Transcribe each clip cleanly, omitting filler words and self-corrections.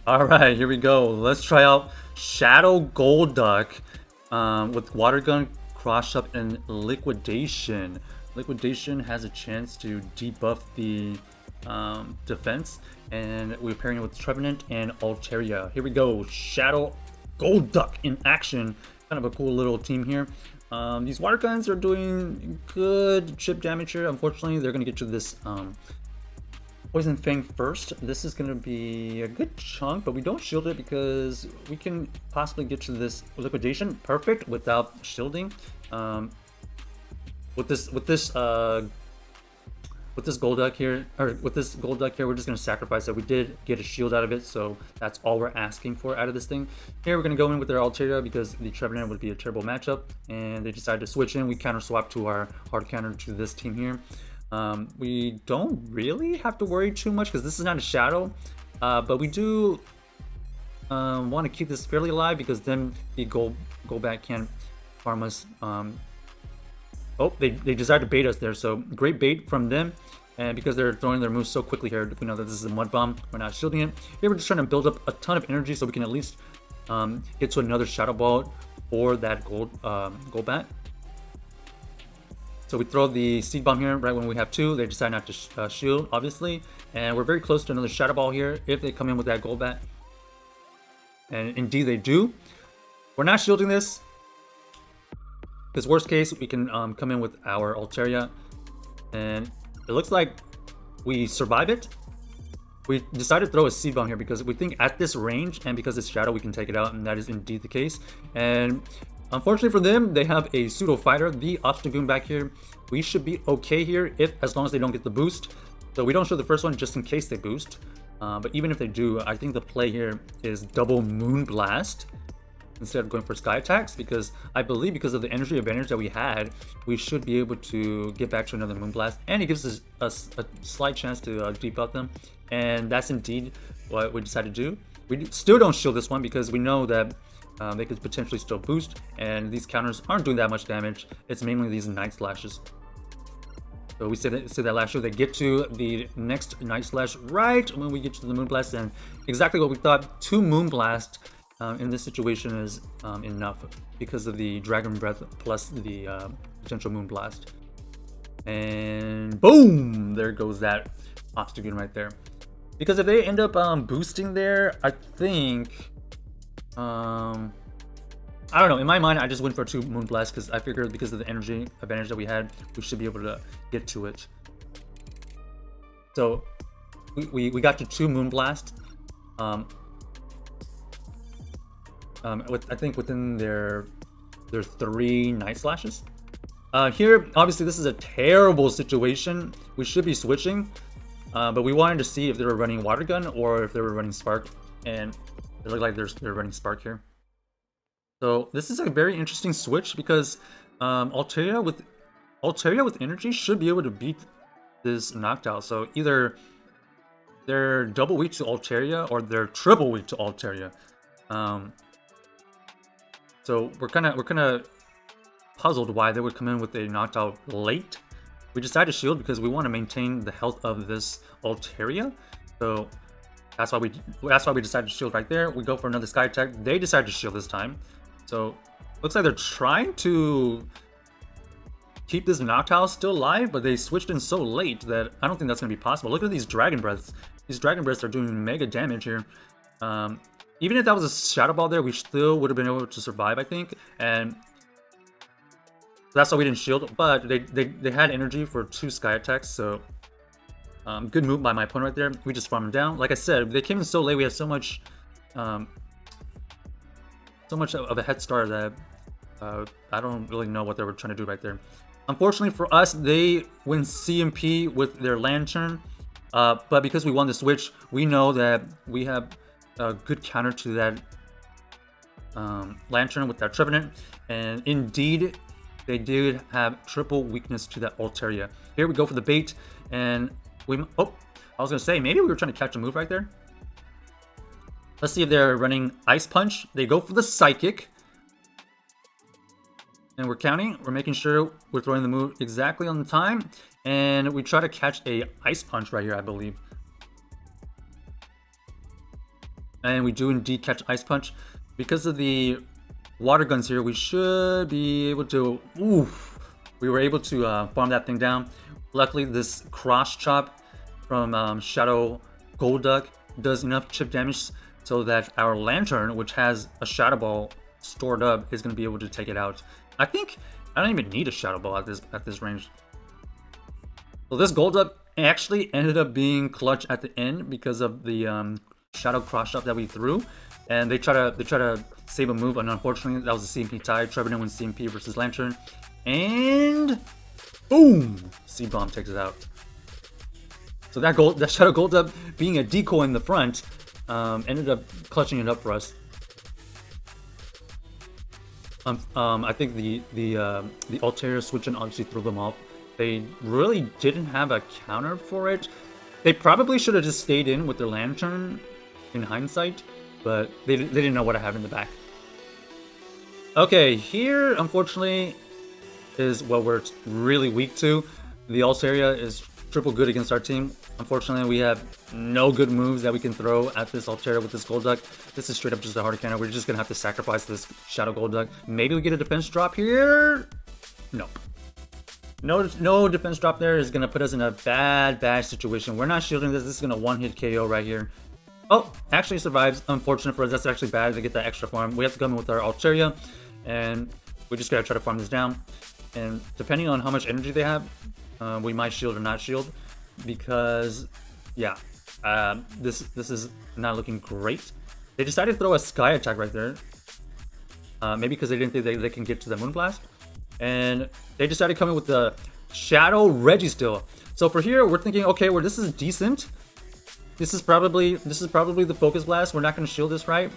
All right, here we go. Let's try out Shadow Golduck with Water Gun, Crush Up, and Liquidation. Liquidation has a chance to debuff the defense, and we're pairing it with Trevenant and Altaria. Here we go. Shadow Golduck in action. Kind of a cool little team here. These water guns are doing good chip damage here. Unfortunately, they're going to get to this Poison Fang first. This is going to be a good chunk, but we don't shield it because we can possibly get to this liquidation perfect without shielding. With this Golduck here, we're just going to sacrifice it. We did get a shield out of it, so that's all we're asking for out of this thing. Here we're going to go in with their Altaria because the Trevenant would be a terrible matchup, and they decided to switch in. We counter swap to our hard counter to this team here. We don't really have to worry too much because this is not a shadow, but we do want to keep this fairly alive because then the Golbat can farm us. Oh, they decided to bait us there, so great bait from them. And because they're throwing their moves so quickly here, we know that this is a mud bomb. We're not shielding it. Here we're just trying to build up a ton of energy so we can at least get to another shadow ball for that Golbat. So we throw the seed bomb here right when we have two. They decide not to shield, obviously. And we're very close to another shadow ball here if they come in with that Golbat. And indeed they do. We're not shielding this. Because worst case, we can come in with our Altaria. And it looks like we survive it. We decided to throw a seed bomb here because we think at this range and because it's shadow, we can take it out. And that is indeed the case. And unfortunately for them, they have a pseudo fighter, the Obstagoon back here. We should be okay here as long as they don't get the boost. So we don't show the first one just in case they boost. But even if they do, I think the play here is double Moon Blast instead of going for Sky Attacks, because I believe because of the energy advantage that we had, we should be able to get back to another Moon Blast, and it gives us a slight chance to debuff them, and that's indeed what we decided to do. We still don't shield this one because we know that they could potentially still boost, and these counters aren't doing that much damage. It's mainly these Night Slashes. So we said that last year, they get to the next Night Slash right when we get to the Moon Blast, and exactly what we thought. 2 Moon Blast in this situation is enough because of the Dragon Breath plus the potential Moon Blast. And boom! There goes that Obstagoon right there. Because if they end up boosting there, I think... I don't know, in my mind I just went for 2 Moon Blasts because I figured because of the energy advantage that we had, we should be able to get to it. So we got to 2 Moon Blast. I think within their 3 Night Slashes. Here, obviously this is a terrible situation. We should be switching, but we wanted to see if they were running Water Gun or if they were running Spark, and it looked like they're running Spark here. So this is a very interesting switch because Altaria with energy should be able to beat this Noctowl. So either they're double weak to Altaria or they're triple weak to Altaria. So we're kind of puzzled why they would come in with a Noctowl late. We decided to shield because we want to maintain the health of this Altaria. So that's why we decided to shield right there. We go for another Sky Attack. They decided to shield this time. So looks like they're trying to keep this Noctowl still alive, but they switched in so late that I don't think that's going to be possible. Look at these Dragon Breaths. These Dragon Breaths are doing mega damage here. Even if that was a Shadow Ball there, we still would have been able to survive, I think. And that's why we didn't shield. But they had energy for 2 Sky Attacks, so good move by my opponent right there. We just farmed them down. Like I said, they came in so late. We had so much of a head start that I don't really know what they were trying to do right there. Unfortunately for us, they win CMP with their Lantern, but because we won the switch, we know that we have a good counter to that Lantern with that Trevenant, and indeed they did have triple weakness to that Altaria. Here we go for the bait, and I was gonna say maybe we were trying to catch a move right there. Let's see if they're running Ice Punch. They go for the Psychic. And we're counting. We're making sure we're throwing the move exactly on the time. And we try to catch a Ice Punch right here, I believe. And we do indeed catch Ice Punch. Because of the water guns here, we should be able to... Oof! We were able to farm that thing down. Luckily, this cross chop from Shadow Golduck does enough chip damage so that our Lantern, which has a Shadow Ball stored up, is going to be able to take it out. I think I don't even need a Shadow Ball at this range. So this Golduck actually ended up being clutch at the end because of the Shadow Cross Chop that we threw, and they try to save a move, and unfortunately that was a CMP tie. Trevenant wins CMP versus Lantern, and boom! Seed Bomb takes it out. So that Shadow Golduck being a decoy in the front ended up clutching it up for us. I think the Altaria switch and obviously threw them off. They really didn't have a counter for it. They probably should have just stayed in with their Lantern in hindsight, but they didn't know what I have in the back. Okay, here unfortunately is what we're really weak to. The Altaria is triple good against our team. Unfortunately, we have no good moves that we can throw at this Altaria with this Golduck. This is straight up just a hard counter. We're just gonna have to sacrifice this Shadow Golduck. Maybe we get a defense drop here. Nope. No defense drop there is gonna put us in a bad situation. We're not shielding this. This is gonna one-hit KO right here. Oh, actually survives. Unfortunate for us. That's actually bad to get that extra farm. We have to come in with our Altaria, and we just gotta try to farm this down. And depending on how much energy they have, we might shield or not shield, because yeah, this is not looking great. They decided to throw a Sky Attack right there, maybe because they didn't think they can get to the Moonblast, and they decided to come in with the Shadow Registeel. So for here, we're thinking, okay, well, this is decent. This is probably the Focus Blast. We're not going to shield this, right?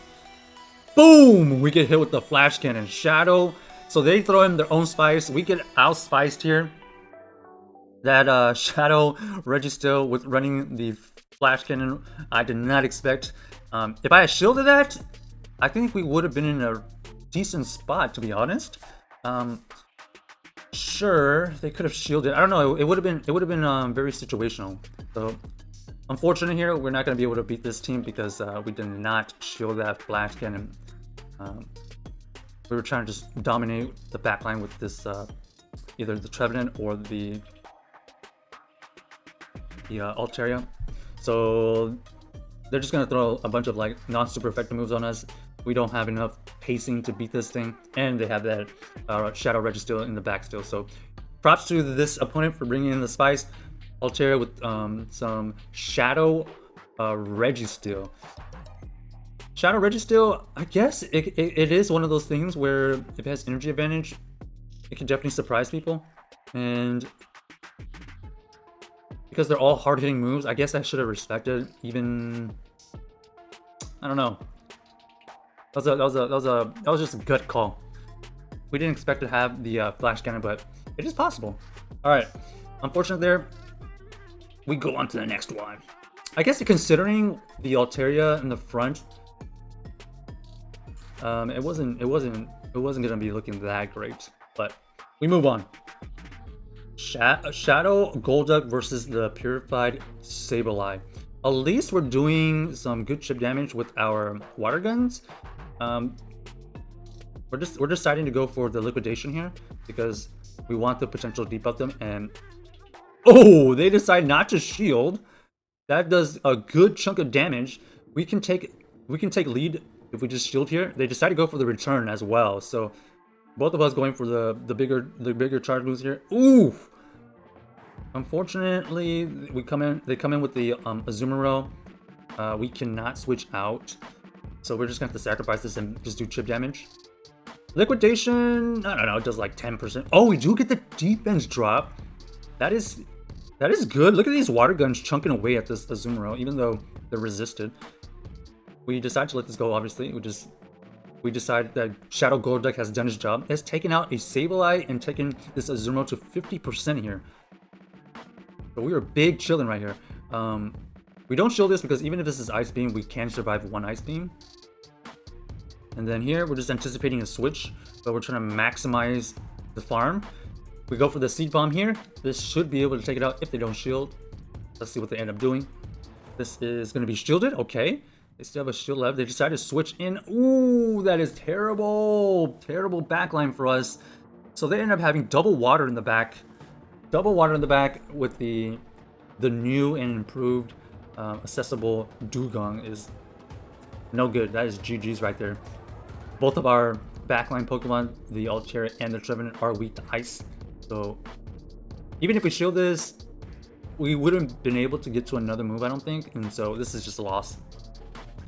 Boom! We get hit with the Flash Cannon. Shadow. So they throw in their own spice. We get out-spiced here. That Shadow Registeel with running the Flash Cannon, I did not expect. If I had shielded that, I think we would have been in a decent spot, to be honest. Sure, they could have shielded. I don't know. It would have been very situational. So unfortunate here, we're not going to be able to beat this team because we did not shield that Flash Cannon. We were trying to just dominate the backline with this either the Trevenant or the Altaria. So they're just gonna throw a bunch of like non-super effective moves on us. We don't have enough pacing to beat this thing, and they have that Shadow Registeel in the back still. So props to this opponent for bringing in the spice. Altaria with some Shadow Registeel. Shadow Registeel, I guess it is one of those things where if it has energy advantage, it can definitely surprise people. And because they're all hard-hitting moves, I guess I should have respected even... I don't know. That was just a gut call. We didn't expect to have the Flash Cannon, but it is possible. Alright, unfortunate there. We go on to the next one. I guess considering the Altaria in the front, it wasn't gonna be looking that great, but we move on. Shadow Golduck versus the Purified Sableye. At least we're doing some good chip damage with our water guns. We're deciding to go for the liquidation here because we want the potential to debuff them. And oh, they decide not to shield. That does a good chunk of damage. We can take lead if we just shield here. They decide to go for the return as well. So both of us going for the bigger charge moves here. Ooh! Unfortunately, they come in with the Azumarill. We cannot switch out, so we're just gonna have to sacrifice this and just do chip damage. Liquidation, I don't know, it does like 10%. Oh, we do get the defense drop. That is good. Look at these water guns chunking away at this Azumarill, even though they're resisted. We decide to let this go. Obviously, we decide that Shadow Golduck has done his job. It has taken out a Sableye and taken this Azumarill to 50% here. So we are big chilling right here. We don't shield this because even if this is Ice Beam, we can survive one Ice Beam. And then here, we're just anticipating a switch, but we're trying to maximize the farm. We go for the Seed Bomb here. This should be able to take it out if they don't shield. Let's see what they end up doing. This is going to be shielded. Okay. They still have a shield left. They decided to switch in. Ooh, that is terrible. Terrible backline for us. So they end up having double water in the back. Double water in the back with the new and improved accessible Dugong is no good. That is GG's right there. Both of our backline Pokemon, the Altaria and the Trevenant, are weak to ice. So even if we shield this, we wouldn't have been able to get to another move, I don't think. And so this is just a loss.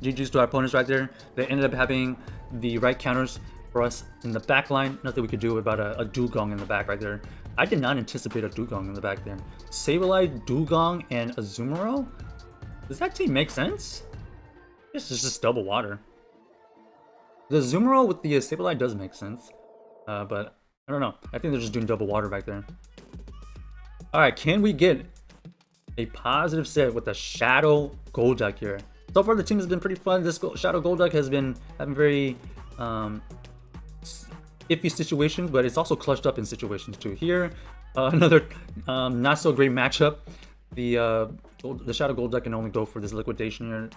GG's to our opponents right there. They ended up having the right counters for us in the back line. Nothing we could do about a Dugong in the back right there. I did not anticipate a Dugong in the back there. Sableye, Dugong, and Azumarill? Does that team make sense? This is just double water. The Azumarill with the Sableye does make sense. But I don't know. I think they're just doing double water back there. Alright, can we get a positive set with the Shadow Golduck here? So far, the team has been pretty fun. This Shadow Golduck has been having very iffy situations, but it's also clutched up in situations too. Here, another not so great matchup. The Shadow Golduck can only go for this liquidation here.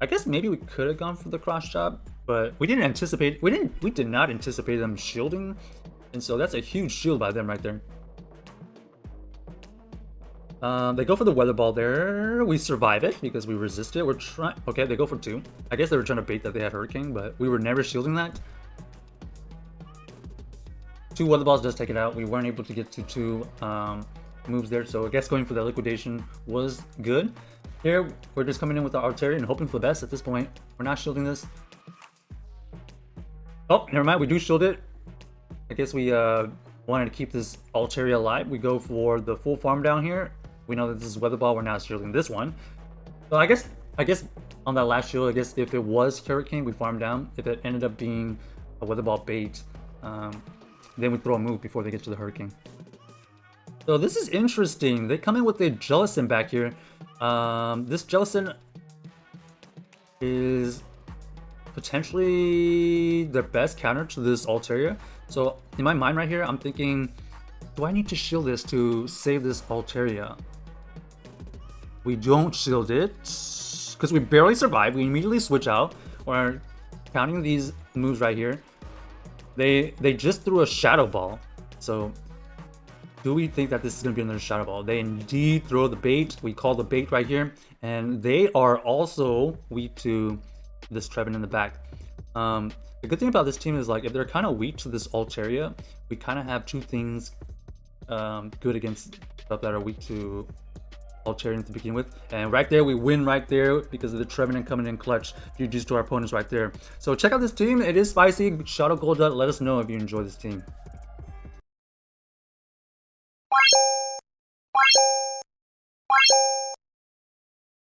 I guess maybe we could have gone for the cross chop, but we didn't anticipate. We did not anticipate them shielding, and so that's a huge shield by them right there. They go for the Weather Ball there. We survive it because we resist it. We're trying. Okay, they go for 2. I guess they were trying to bait that they had Hurricane, but we were never shielding that. 2 Weather Balls does take it out. We weren't able to get to 2 moves there, so I guess going for the liquidation was good. Here, we're just coming in with the Altaria and hoping for the best at this point. We're not shielding this. Oh, never mind. We do shield it. I guess we wanted to keep this Altaria alive. We go for the full farm down here. We know that this is Weather Ball. We're not shielding this one. So I guess on that last shield, I guess if it was Hurricane, we farm down. If it ended up being a Weather Ball bait, then we throw a move before they get to the Hurricane. So this is interesting. They come in with a Jellicent back here. This Jellicent is potentially their best counter to this Altaria. So in my mind right here, I'm thinking, do I need to shield this to save this Altaria? We don't shield it because we barely survive. We immediately switch out. We're counting these moves right here. They just threw a Shadow Ball. So do we think that this is going to be another Shadow Ball? They indeed throw the bait. We call the bait right here. And they are also weak to this Trevenant in the back. The good thing about this team is, like, if they're kind of weak to this Altaria, we kind of have 2 things good against stuff that are weak to Altarian to begin with. And right there, we win right there because of the Trevenant coming in clutch. GG's to our opponents right there. So check out this team. It is spicy. Shadow Golduck. Let us know if you enjoy this team.